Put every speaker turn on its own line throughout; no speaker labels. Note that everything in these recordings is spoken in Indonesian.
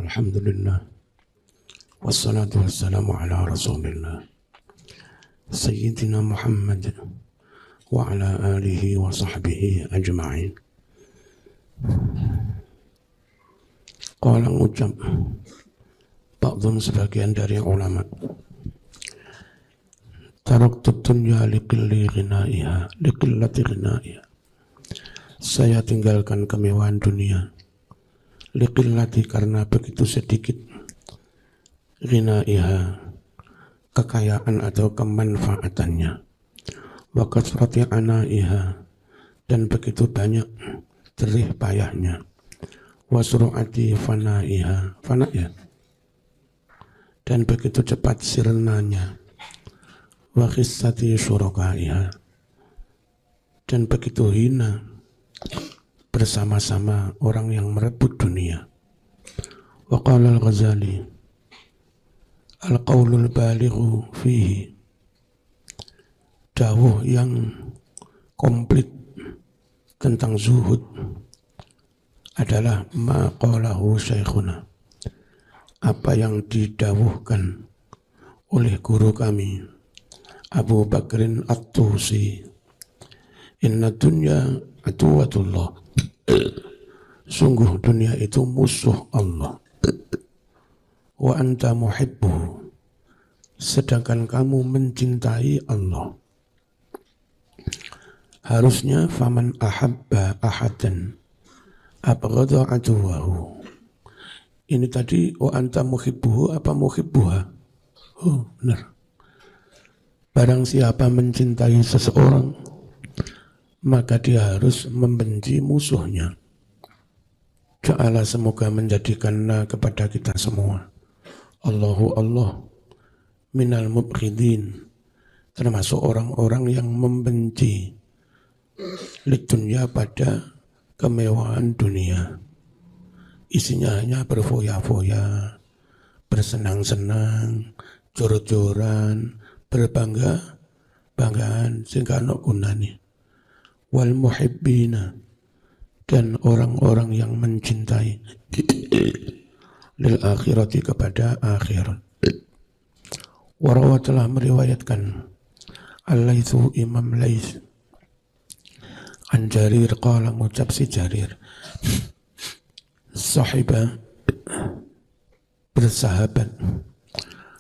Alhamdulillah. Wassalatu wassalamu ala rasulillah Sayyidina Muhammad wa ala alihi wa sahbihi ajma'in. Qala ngucap ba'dun sebagian dari ulama, taraktu dunya liqillati ghinaiha. Saya tinggalkan kemewahan dunia liqillati karena begitu sedikit ghinaiha kekayaan atau kemanfaatannya, wa kasrati anaiha dan begitu banyak jerih payahnya, wa sur'ati fanaiha dan begitu cepat sirnanya, wa khissati syurakaiha dan begitu hina bersama-sama orang yang merebut dunia. Wa qala al-Ghazali al-qawlul balighu fihi, dawuh yang komplit tentang zuhud adalah ma qalahu syekhuna, apa yang didawuhkan oleh guru kami Abu Bakrin At-Tusi, inna dunya aduwatullah, sungguh dunia itu musuh Allah, wa anta muhibbuhu, sedangkan kamu mencintai Allah. Harusnya faman ahabba ahadan abghadha aduwahu. Ini tadi wa anta muhibbuhu apa muhibbuha? Oh benar. Barang siapa mencintai seseorang, maka dia harus membenci musuhnya. Ja'ala, semoga menjadikanlah kepada kita semua Allahu Allah minal mubghidin, termasuk orang-orang yang membenci lidunya pada kemewahan dunia. Isinya hanya berfoya-foya, bersenang-senang, jor-joran, berbangga-banggaan sehingga ana gunane. Wal muhibbina, dan orang-orang yang mencintai lil akhirati, kepada akhirat. Warawa, telah meriwayatkan Al-Laythu, Imam Layth, an Jarir qala, ngucap si Jarir, sahiba, bersahabat,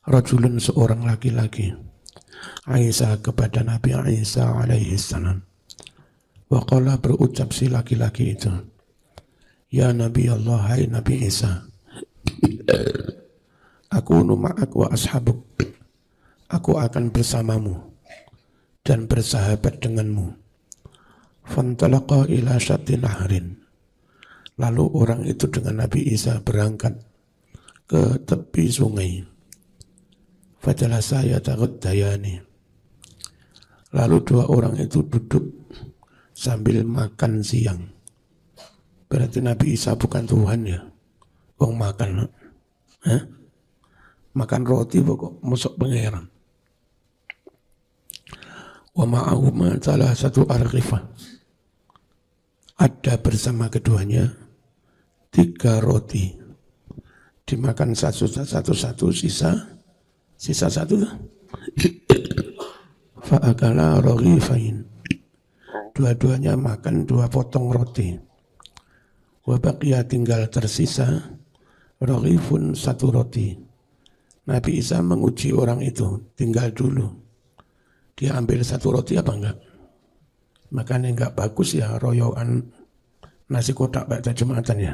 rajulun, seorang laki-laki, Isa, kepada Nabi Isa alaihi salam. Wa qala, berucap si laki-laki itu, ya Nabi Allah, hai Nabi Isa, aku ma'ak wa ashabuk, aku akan bersamamu dan bersahabat denganmu. Fantalaqa ila syatti nahrin, lalu orang itu dengan Nabi Isa berangkat ke tepi sungai. Fajalasa yataghaddayani, lalu dua orang itu duduk sambil makan siang. Berarti Nabi Isa bukan Tuhan ya? Wong makan, makan roti pokok musuh pangeran. Wa ma'ahuma salah satu arghifah, ada bersama keduanya 3 roti, dimakan satu-satu, sisa satu. Fa'akala raghifain, dua-duanya makan 2 potong roti. Wa baqiya, tinggal tersisa raghifun, 1 roti. Nabi Isa menguji orang itu, tinggal dulu, dia ambil 1 roti apa enggak? Makanya enggak bagus ya royoan nasi kotak pada Jumatan ya.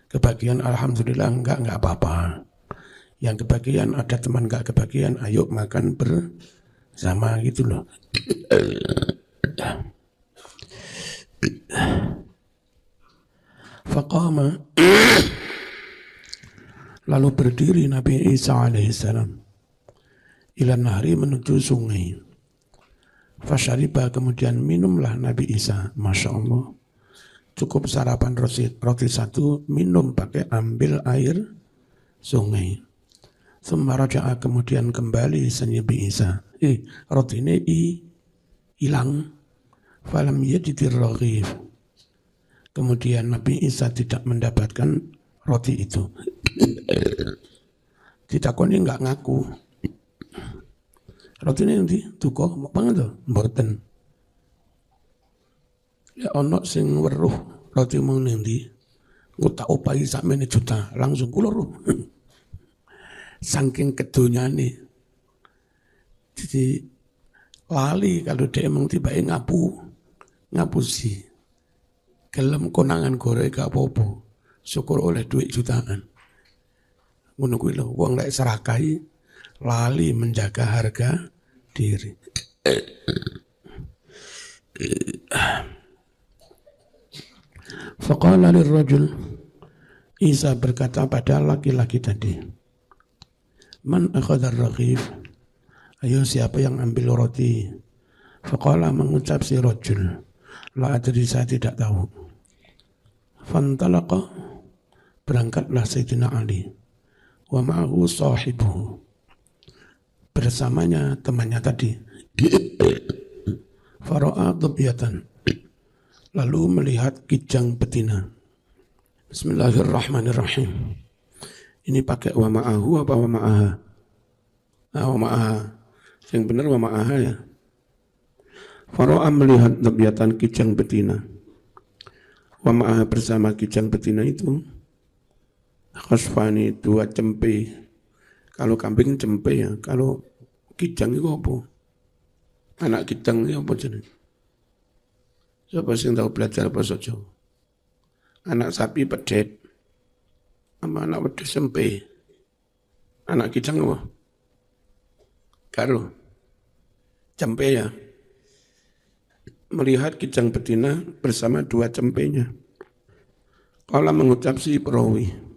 Kebagian alhamdulillah, enggak apa-apa. Yang kebagian ada teman enggak kebagian, ayo makan bersama gitu loh. Faqama, lalu berdiri Nabi Isa alaihissalam, ila nahri, menuju sungai. Fasyariba, kemudian minumlah Nabi Isa. Masya Allah, cukup sarapan roti 1, minum pakai ambil air sungai. Tsumma raja'a, kemudian kembali Nabi Isa. Roti ini hilang. Falam yajidir raghif, kemudian Nabi Isa tidak mendapatkan roti itu. Ditakoni enggak ngaku. Rotine endi? Duka mangan to? Mboten. Ya ono sing weruh roti mau ning ndi? Engko tak opahi sakmene juta, langsung kula roh. Saking kedonyane. Jadi lali kalau dia emang tiba-tiba ngapusi. Gelem konangan gore gak apa-apa. Syukur oleh duit jutaan. Ngono kuwi lho, wong lek serakahi lali menjaga harga diri. Faqala lirrajul, Isa berkata pada laki-laki tadi, Man akhadha ar-raghif? Ayo siapa yang ambil roti? Faqala mengucap si rajul, La adri, saya tidak tahu. Fantalaqa, berangkatlah Sayyidina Ali. Wa ma'ahu sahibuhu, bersamanya temannya tadi. Fara'a dhabiyatan, lalu melihat kijang betina. Bismillahirrahmanirrahim. Ini pakai wa ma'ahu apa wa ma'aha? Wa ma'aha. Yang benar wa ma'aha ya. Fara'a melihat dhabiyatan kijang betina. Wa ma'aha, bersama kijang betina itu khasfani, dua cempe. Kalau kambing cempe ya, kalau kijang itu apa? Anak kijang itu apa jenis? Siapa sih yang tahu belajar bahasa Jawa? Anak sapi pedet, sama anak wedhus cempe. Anak kijang apa? Karo cempe ya. Melihat kijang betina bersama dua cempenya. Qala, mengucap si perawi,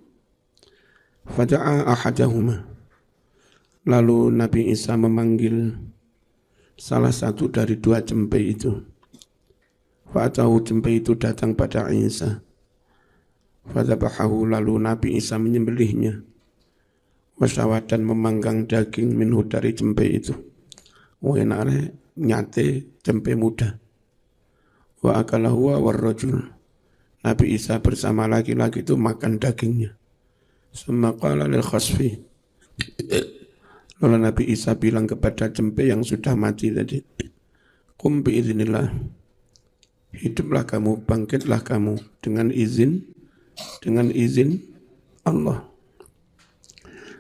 Faja'a ahadahuma, lalu Nabi Isa memanggil salah satu dari dua cempe itu. Fa'atahu, cempe itu datang pada Isa. Fadzabahahu, lalu Nabi Isa menyembelihnya. Wasyawat, dan memanggang daging minhu, dari cempe itu. Wenare nyate cempe muda. Wa akalahu wa rajul, Nabi Isa bersama laki-laki itu makan dagingnya. Summa qala lil khasfi, lalu Nabi Isa bilang kepada cempe yang sudah mati tadi, Qum biiznillah, hiduplah kamu, bangkitlah kamu dengan izin Allah.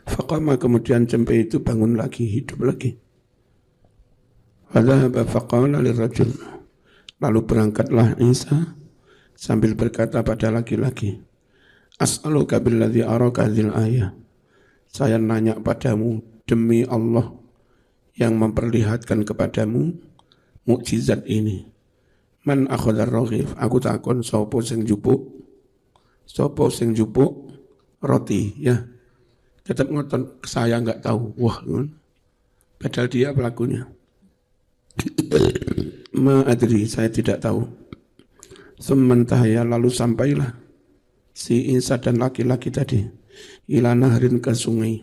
Faqama, kemudian cempe itu bangun lagi, hidup lagi. Fadhahaba faqala lirrajul, lalu berangkatlah Isa sambil berkata pada laki-laki, As'aluka billadzi araka hadzal ayah, saya nanya padamu demi Allah yang memperlihatkan kepadamu mukjizat ini. Man akhadhar raghif, aku takon sapa sing jupuk roti ya. Tetap ngotot, saya enggak tahu. Wah, padahal dia pelakunya. Ma adri, saya tidak tahu. Sementara lalu sampailah si Isa dan laki-laki tadi ila nahrin, ke sungai.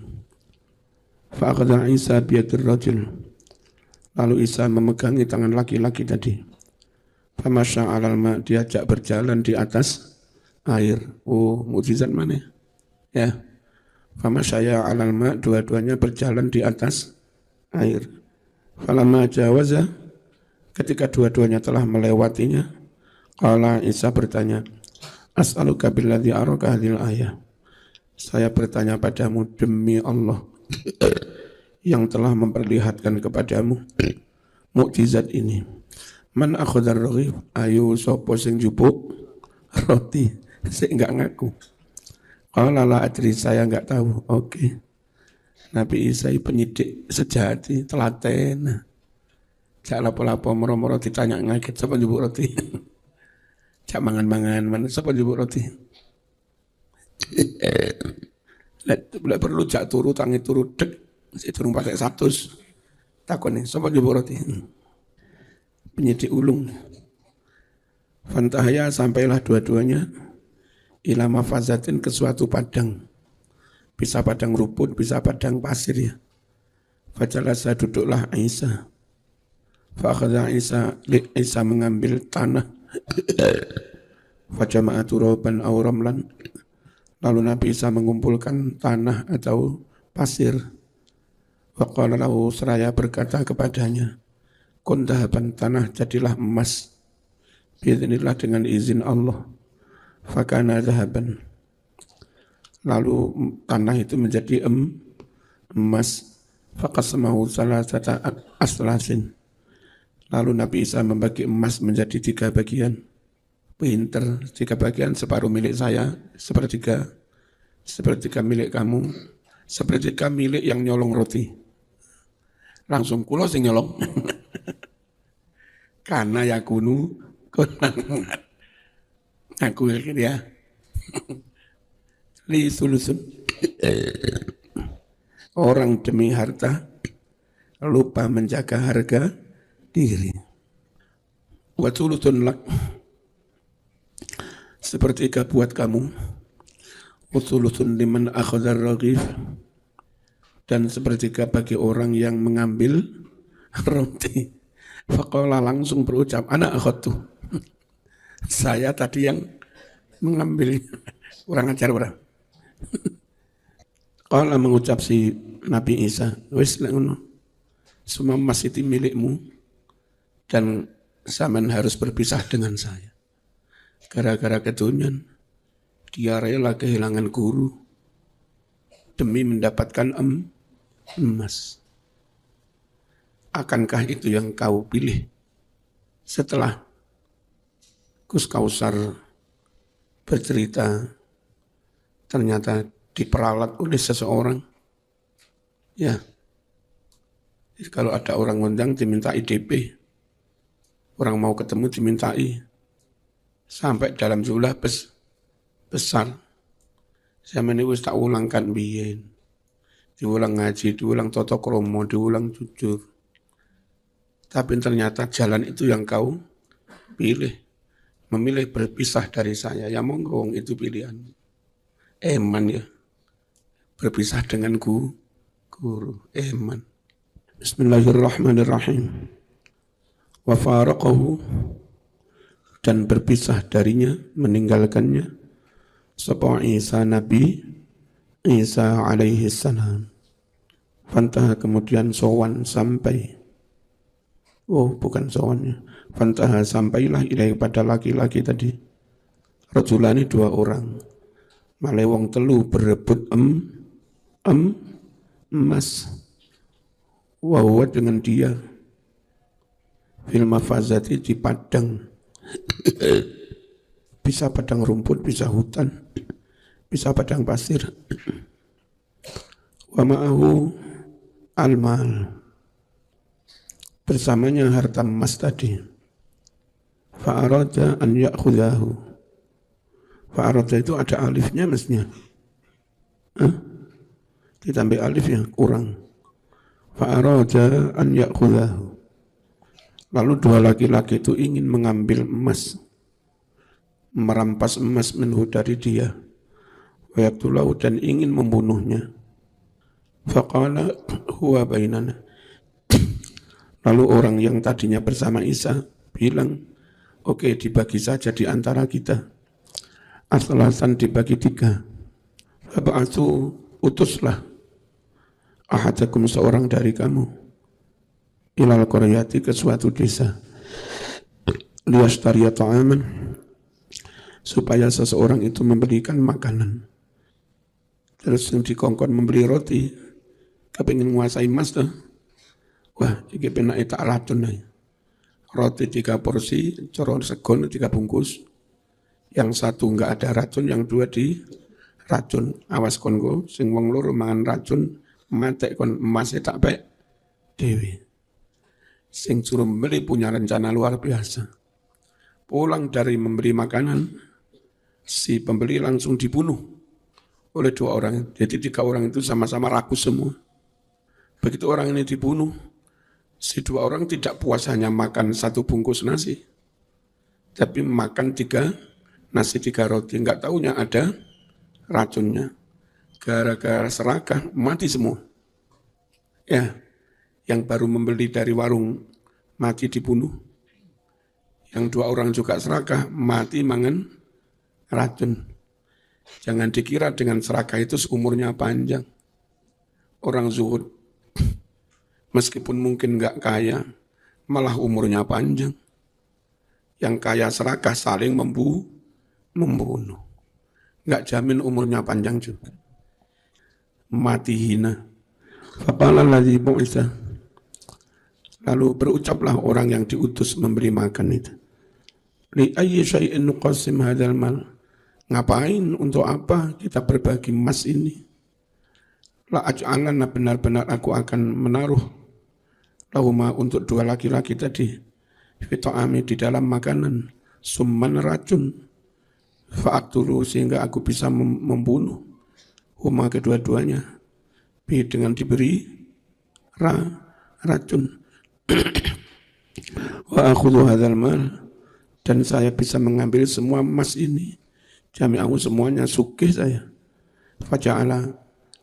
Fa'akhadha Isa biyadir rajul, lalu Isa memegangi tangan laki-laki tadi. Famasya alal ma, diajak berjalan di atas air. Oh, mukjizat mana ya? Famasya alal ma, dua-duanya berjalan di atas air. Falamma jawaza, ketika dua-duanya telah melewatinya, qala Isa bertanya, As'aluka billadzi araka hadzal ayah, saya bertanya padamu demi Allah yang telah memperlihatkan kepadamu mukjizat ini. Man akhadhar raghif, ayo sapa sing jupuk roti, sing enggak ngaku. Qala la adri, saya enggak tahu. Oke. Nabi Isa penyidik sejati, telaten. Jak lapo-lapo moro-moro ditanya ngaget, sapa jupuk roti? Jak mangan-mangan, mana sapa jupuk roti? Lek perlu jak turu tangi turu dek, sik durung pakai 100. Takon sapa jupuk roti? Penyidik ulung. Fantahaya, sampailah dua-duanya ila mafazatin, ke suatu padang. Bisa padang rumput, bisa padang pasir ya. Fajalasa, duduklah Isa. Fa'akhadha Isa mengambil tanah. Fajama'a turaban aw ramlan, Lalu Nabi Isa mengumpulkan tanah atau pasir. Waqala lahu, seraya berkata kepadanya, kun dahaban, tanah jadilah emas. Biidznillah, dengan izin Allah. Fakana dahaban. Lalu tanah itu menjadi emas. Faqasamahu salasata aslasin. Lalu Nabi Isa membagi emas menjadi 3 bagian. Pinter, 3 bagian, separuh milik saya, sepertiga milik kamu, sepertiga milik yang nyolong roti. Langsung kulo sing nyolong. Karena ya kunu konang. Aku ya. Li sulusun. Orang demi harta lupa menjaga harga diri. Wa sulusun lak. Sepertiga buat kamu. Wa sulusun liman akhadhar raghif. Dan sepertiga bagi orang yang mengambil roti. Faqala, langsung berucap, ana akhadtu. Saya tadi yang mengambil. Kurang ajar orang. Qala, mengucap si Nabi Isa, wis ngono. Semua emas itu milikmu dan sampean harus berpisah dengan saya. Gara-gara kedonyan, dia rela kehilangan guru demi mendapatkan emas. Akankah itu yang kau pilih setelah Gus Kausar bercerita ternyata diperalat oleh seseorang? Ya, jadi kalau ada orang ngundang dimintai DP, orang mau ketemu dimintai, sampai dalam jumlah besar. Saya wis tak ulangkan biyen, diulang ngaji, diulang toto kromo, diulang jujur. Tapi ternyata jalan itu yang kau pilih, memilih berpisah dari saya. Ya monggo, itu pilihan. Eman ya, berpisah dengan guru, eman. Bismillahirrahmanirrahim. Wa faraqahu, dan berpisah darinya, meninggalkannya, sapa Isa, Nabi Isa alaihi salam. Fantaha, kemudian sowan sampai. Oh, bukan sowannya. Fantaha, sampailah ilai pada laki-laki tadi. Rajulani, 2 orang. Malewong telu berebut emas. Wahuwa, dengan dia. Fil mafazati, di padang. Bisa padang rumput, bisa hutan, bisa padang pasir. Wa ma'ahu al-mal, bersamanya harta emas tadi. Fa'arada an ya'khudahu. Fa'arada itu ada alifnya mestinya. Ditambah alif ya, kurang. Fa'arada an ya'khudahu. Lalu 2 laki-laki itu ingin mengambil emas, merampas emas minhu dari dia. Wa yaqtulahu, dan ingin membunuhnya. Faqala huwa bainana. Lalu orang yang tadinya bersama Isa bilang, oke, dibagi saja di antara kita. Asalasan, dibagi 3. Faba'atsu, utuslah ahadakum, seorang dari kamu, ilal qaryati, ke suatu desa, liyashtariya ta'aman, supaya seseorang itu memberikan makanan. Terus yang dikongkon membeli roti, kepingin menguasai emas tuh. Wah, ini penak tak racun nih. Roti 3 porsi, coron segon 3 bungkus. Yang 1 enggak ada racun, yang 2 di racun. Awas kon go, sing wong loro mangan racun, matek kon emasnya tak baik dewi. Sing suruh membeli punya rencana luar biasa. Pulang dari memberi makanan, si pembeli langsung dibunuh oleh 2 orang. Jadi 3 orang itu sama-sama rakus semua. Begitu orang ini dibunuh, si 2 orang tidak puas hanya makan 1 bungkus nasi, tapi makan 3 nasi 3 roti. Enggak taunya ada racunnya. Gara-gara serakah mati semua. Ya, yang baru membeli dari warung mati dibunuh. Yang 2 orang juga serakah mati mangan racun. Jangan dikira dengan serakah itu umurnya panjang. Orang zuhud, meskipun mungkin nggak kaya, malah umurnya panjang. Yang kaya serakah saling membunuh. Nggak jamin umurnya panjang juga. Mati hina. Faqala alladzi bu'itsa. Lalu berucaplah orang yang diutus memberi makan itu. Li ayyi syai'in nuqassim hadzal mal? Ngapain, untuk apa kita berbagi emas ini? La aj'alanna, benar-benar aku akan menaruh lahuma, untuk dua laki-laki tadi, fita'ami, di dalam makanan, summan, racun, fa'aktulu, sehingga aku bisa membunuh huma, kedua-duanya, dengan diberi racun. Wa akhudhu hadzal mal, dan saya bisa mengambil semua emas ini, jami'ahu, semuanya, sugih saya. Faja'ala,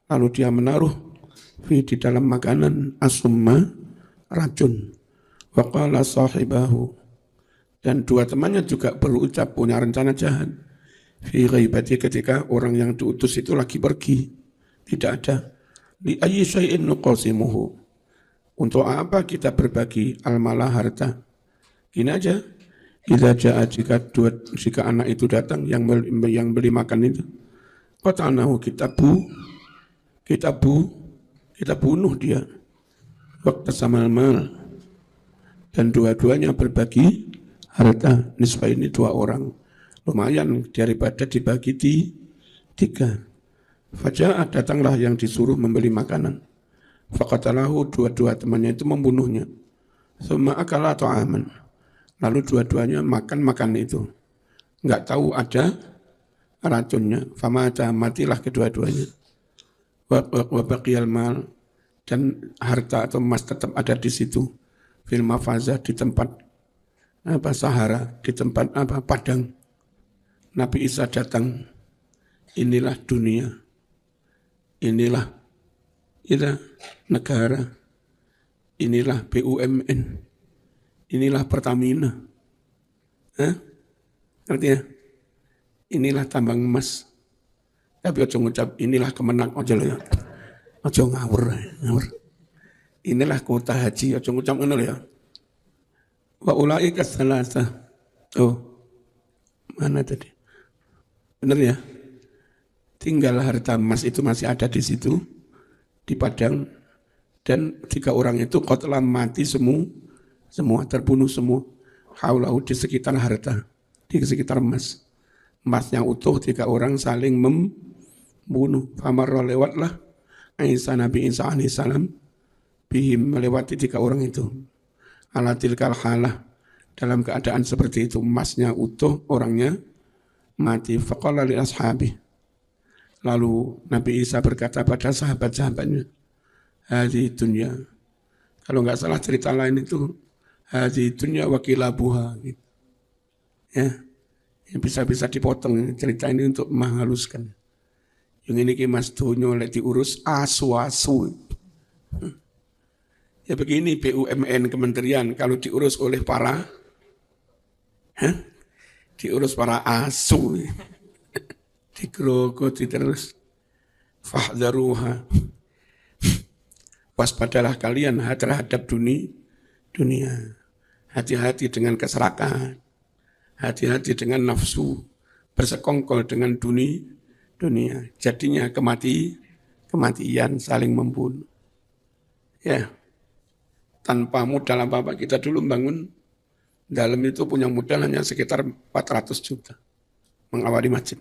lalu dia menaruh di dalam makanan asumma, racun. Wa qala sahibahu, dan dua temannya juga berucap, punya rencana jahat. Fi ghaibati, ketika orang yang diutus itu lagi pergi, tidak ada. Li ayyi syai'in nuqasimuhu, untuk apa kita berbagi al-mala, harta? Ini aja. Jika anak itu datang yang beli makan itu, qata'nahu, kita bunuh dia. Waktu samal mal, dan dua-duanya berbagi harta. Nisbah ini dua orang, lumayan daripada dibagi tiga. Faja'at, datanglah yang disuruh membeli makanan. Faqatalahu, dua-dua temannya itu membunuhnya. Tsumma akala ta'aman, lalu dua-duanya makan itu. Enggak tahu ada racunnya. Famata, matilah kedua-duanya. Wa baqiyal mal, dan harta atau emas tetap ada di situ. Fil mafazah, di tempat sahara, di tempat padang. Nabi Isa datang. Inilah dunia. Inilah negara. Inilah BUMN. Inilah Pertamina. Artinya, inilah tambang emas. Tapi ojo ngucap, inilah Kemenang, ojo ya. Ojo ngawur. Inilah kuota haji, ojo ngucap ngono ya. Wa ulaika salasa. Oh, mana tadi? Benar ya? Tinggal harta emas itu masih ada di situ, di padang. Dan tiga orang itu qatla, mati semua, terbunuh semua. Haulahu, di sekitar harta, di sekitar emas. Emasnya utuh, tiga orang saling membunuh. Famarra, lewatlah Isa, Nabi Isa alaihissalam, bihim, melewati tiga orang itu. Ala tilkal halah, dalam keadaan seperti itu, emasnya utuh, orangnya mati. Faqala li ashabi, lalu Nabi Isa berkata pada sahabat-sahabatnya, hadhihi dunya, kalau enggak salah cerita lain itu, hadhihi dunya wa kilabuha, gitu. Ya, bisa-bisa dipotong cerita ini untuk menghaluskan. Yang ini ki mas dunya oleh diurus asu-asu. Ya begini, BUMN kementerian kalau diurus oleh para asu, digerogoti terus. Fahdharuha, waspadalah kalian terhadap dunia. Hati-hati dengan keserakahan, hati-hati dengan nafsu, bersekongkol dengan dunia. Jadinya kematian, saling membunuh. Ya, tanpa modal apa-apa, kita dulu bangun dalam itu punya modal hanya sekitar 400 juta mengawali masjid.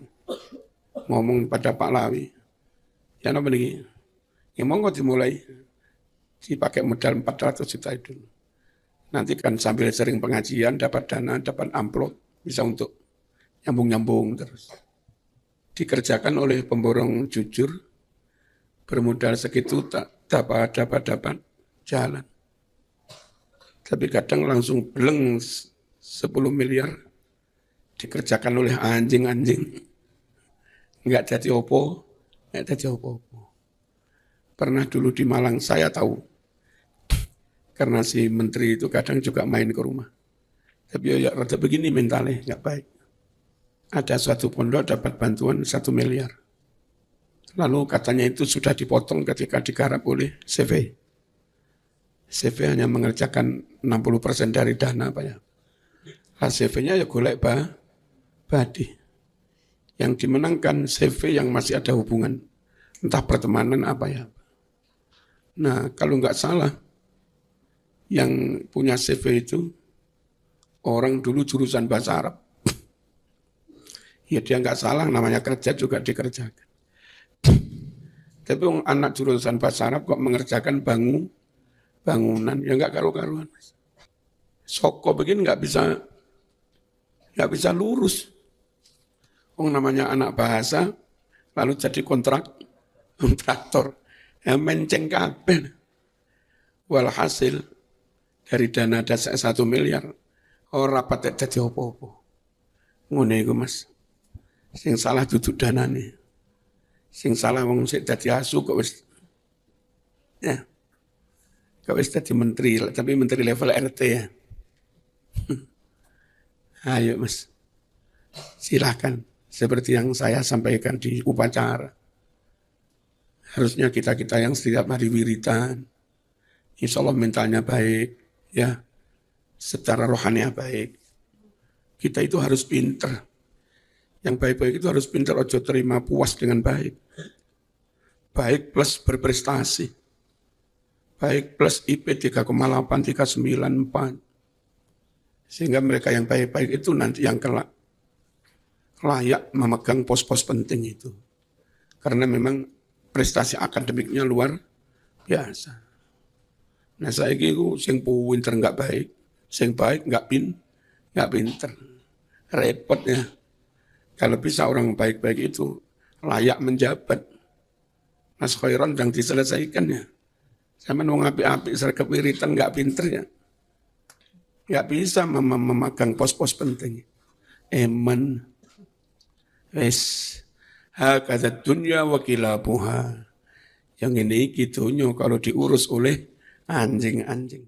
Ngomong pada Pak Lawi, ya apa nih? Ya monggo dimulai, dipakai modal 400 juta itu. Nanti kan sambil sering pengajian, dapat dana, dapat amplop, bisa untuk nyambung-nyambung terus. Dikerjakan oleh pemborong jujur, bermodal segitu tak dapat jalan. Tapi kadang langsung beleng 10 miliar dikerjakan oleh anjing-anjing. Enggak jadi opo. Pernah dulu di Malang, saya tahu. Karena si menteri itu kadang juga main ke rumah. Tapi ya rada begini mentalnya, enggak baik. ada suatu pondok dapat bantuan 1 miliar. Lalu katanya itu sudah dipotong ketika digarap oleh CV. CV hanya mengerjakan 60% dari dana Pak ya. CV-nya ya golek badi. Yang dimenangkan CV yang masih ada hubungan. Entah pertemanan apa ya. Nah kalau nggak salah, yang punya CV itu orang dulu jurusan bahasa Arab. Ya dia nggak salah, namanya kerja juga dikerjakan. Tapi anak jurusan bahasa Arab kok mengerjakan bangunan, ya nggak karu-karuan. Soko begini nggak bisa lurus. Namanya anak bahasa, lalu jadi kontraktor, ya menceng kabeh. Walhasil dari dana dasar 1 miliar, rapat jadi apa-apa. Ngono iku Mas. Sing salah duduk danane. Sing salah wong sik dadi asu kok wis ya. Kok wis dadi menteri, tapi menteri level RT ya. Ayo Mas. Silakan seperti yang saya sampaikan di upacara. Harusnya kita yang setiap hari wiridan, insya Allah mentalnya baik, ya, secara rohani baik. Kita itu harus pinter. Yang baik-baik itu harus pinter, ojo terima puas dengan baik. Baik plus berprestasi. Baik plus IP 3,8, 3,9, 4. Sehingga mereka yang baik-baik itu nanti yang kelak layak memegang pos-pos penting itu. Karena memang prestasi akademiknya luar biasa. Nah saya itu sing pinter nggak baik, sing baik nggak pinter. Repot ya. Kalau bisa orang baik-baik itu layak menjabat. Mas Khairon yang diselesaikan ya. Sama wong api-api sergap wiritan nggak pinter ya. Nggak bisa memegang pos-pos penting. Eman. Wes. Hakadha dunya wa kilabuha. Yang ini gitunya kalau diurus oleh anjing-anjing.